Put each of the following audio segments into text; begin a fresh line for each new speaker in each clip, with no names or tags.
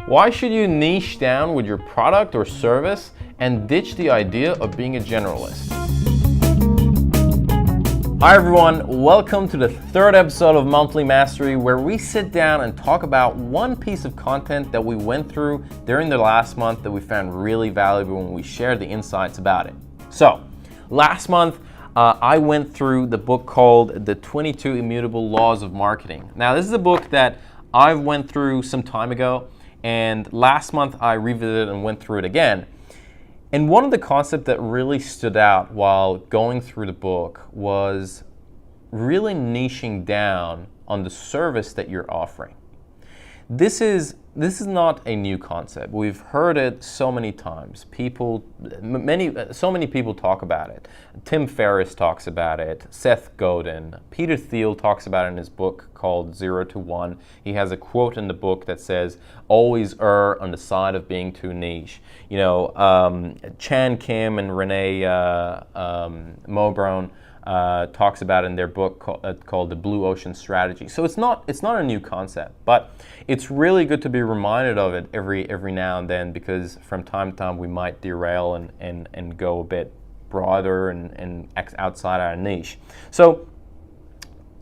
Why should you niche down with your product or service and ditch the idea of being a generalist? Hi everyone, welcome to the third episode of Monthly Mastery, where we sit down and talk about one piece of content that we went through during the last month that we found really valuable when we shared the insights about it. So, last month, I went through the book called The 22 Immutable Laws of Marketing. Now, this is a book that I went through some time ago, and last month I revisited and went through it again. And one of the concepts that really stood out while going through the book was really niching down on the service that you're offering. This is not a new concept. We've heard it so many times. So many people talk about it. Tim Ferriss talks about it. Seth Godin. Peter Thiel talks about it in his book called 0 to 1. He has a quote in the book that says, "Always err on the side of being too niche." You know, Chan Kim and Renee Mobron talks about in their book called The Blue Ocean Strategy. So it's not a new concept, but it's really good to be reminded of it every now and then, because from time to time we might derail and go a bit broader and outside our niche. So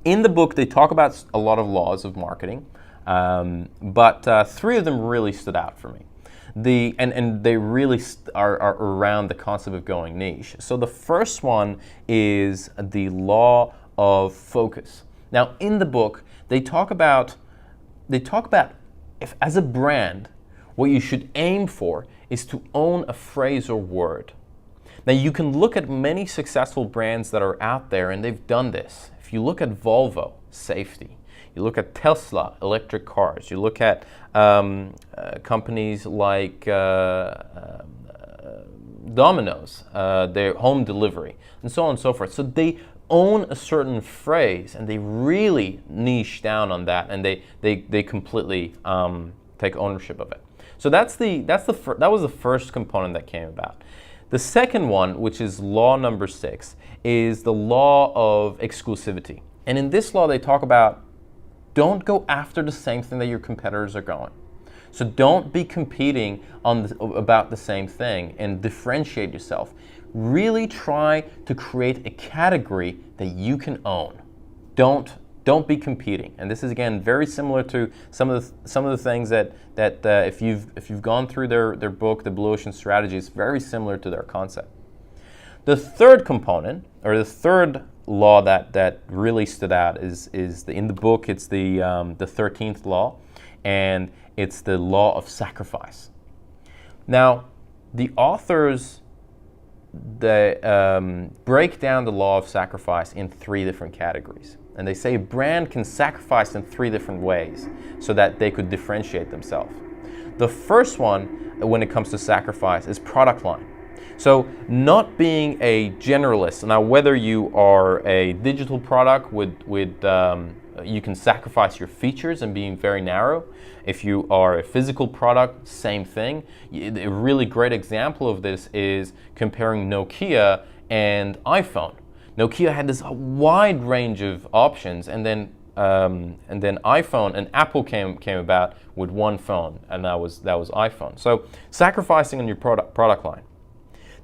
in the book they talk about a lot of laws of marketing, but three of them really stood out for me. And they really are around the concept of going niche. So the first one is the law of focus. Now in the book they talk about if as a brand what you should aim for is to own a phrase or word. Now you can look at many successful brands that are out there and they've done this. If you look at Volvo, safety. You look at Tesla, electric cars. You look at companies like Domino's, their home delivery, and so on and so forth. So they own a certain phrase, and they really niche down on that, and they completely take ownership of it. So that was the first component that came about. The second one, which is law number 6, is the law of exclusivity. And in this law, they talk about don't go after the same thing that your competitors are going. So don't be competing about the same thing and differentiate yourself. Really try to create a category that you can own. Don't be competing. And this is again very similar to some of the things that if you've gone through their book, The Blue Ocean Strategy, it's very similar to their concept. The third component, or the third law that really stood out is in the book. It's the 13th law, and it's the law of sacrifice. Now, the authors break down the law of sacrifice in 3 different categories, and they say a brand can sacrifice in 3 different ways so that they could differentiate themselves. The first one, when it comes to sacrifice, is product line. So not being a generalist. Now, whether you are a digital product with you can sacrifice your features and being very narrow. If you are a physical product, same thing. A really great example of this is comparing Nokia and iPhone. Nokia had this wide range of options, and then iPhone and Apple came about with one phone, and that was iPhone. So sacrificing on your product line.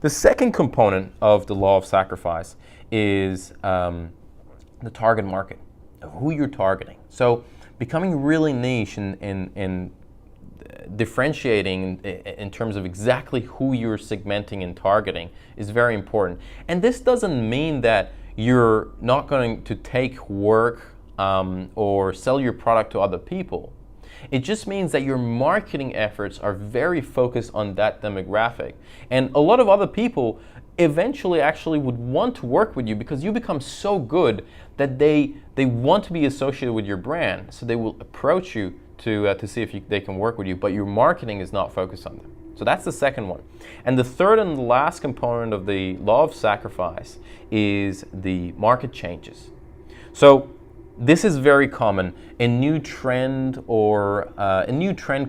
The second component of the law of sacrifice is the target market, of who you're targeting. So becoming really niche and differentiating in terms of exactly who you're segmenting and targeting is very important. And this doesn't mean that you're not going to take work or sell your product to other people. It just means that your marketing efforts are very focused on that demographic. And a lot of other people eventually actually would want to work with you because you become so good that they want to be associated with your brand. So they will approach you to see if they can work with you, but your marketing is not focused on them. So that's the second one. And the third and the last component of the law of sacrifice is the market changes. So this is very common. A new trend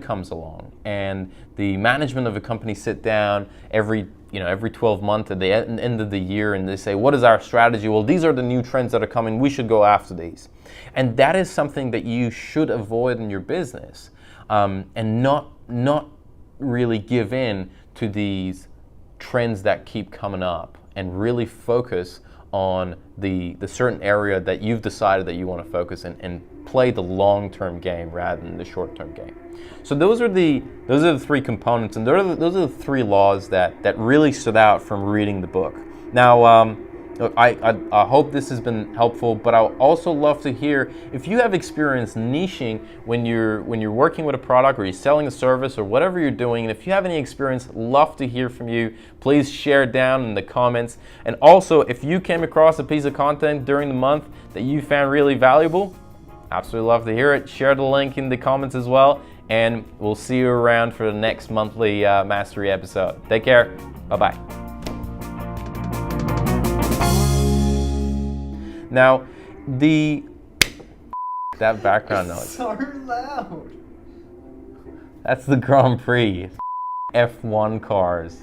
comes along, and the management of a company sit down every 12 months at the end of the year, and they say, what is our strategy? Well, these are the new trends that are coming. We should go after these. And that is something that you should avoid in your business, and not not really give in to these trends that keep coming up and really focus on the certain area that you've decided that you want to focus in and play the long-term game rather than the short-term game. So those are the three components, and those are the three laws that really stood out from reading the book. Now, look, I hope this has been helpful, but I would also love to hear if you have experience niching when you're working with a product or you're selling a service or whatever you're doing, and if you have any experience, love to hear from you. Please share down in the comments. And also, if you came across a piece of content during the month that you found really valuable, absolutely love to hear it. Share the link in the comments as well, and we'll see you around for the next monthly Mastery episode. Take care. Bye-bye. Now, that background noise.
So loud.
That's the Grand Prix. F1 cars.